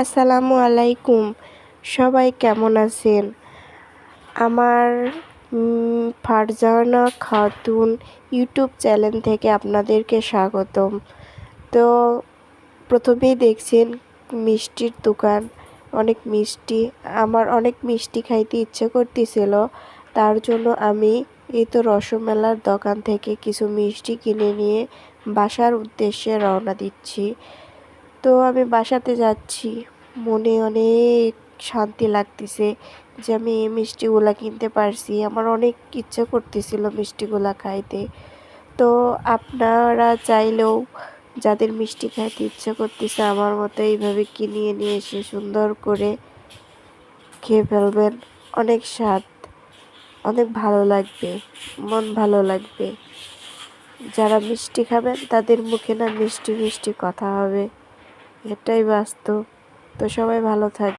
আসসালামু আলাইকুম। সবাই কেমন আছেন? আমার ফারজানা খাতুন ইউটিউব চ্যানেল থেকে আপনাদেরকে স্বাগতম। তো প্রথমেই দেখছেন মিষ্টির দোকান, অনেক মিষ্টি। আমার অনেক মিষ্টি খাইতে ইচ্ছে করতেছিল, তার জন্য আমি এই তো রসমেলার দোকান থেকে কিছু মিষ্টি কিনে নিয়ে বাসার উদ্দেশ্যে রওনা দিচ্ছি। তো আমি বাসাতে যাচ্ছি, মনে অনেক শান্তি লাগতেছে যে আমি এই মিষ্টিগুলা কিনতে পারছি। আমার অনেক ইচ্ছা করতেছিল মিষ্টিগুলা খাইতে। তো আপনারা চাইলেও যাদের মিষ্টি খাইতে ইচ্ছা করতেছে আমার মতো এইভাবে কিনিয়ে নিয়ে এসে সুন্দর করে খেয়ে ফেলবেন। অনেক স্বাদ, অনেক ভালো লাগবে, মন ভালো লাগবে। যারা মিষ্টি খাবেন তাদের মুখে না মিষ্টি মিষ্টি কথা হবে, এটাই বাস্তব। তো সবাই ভালো থাকবে।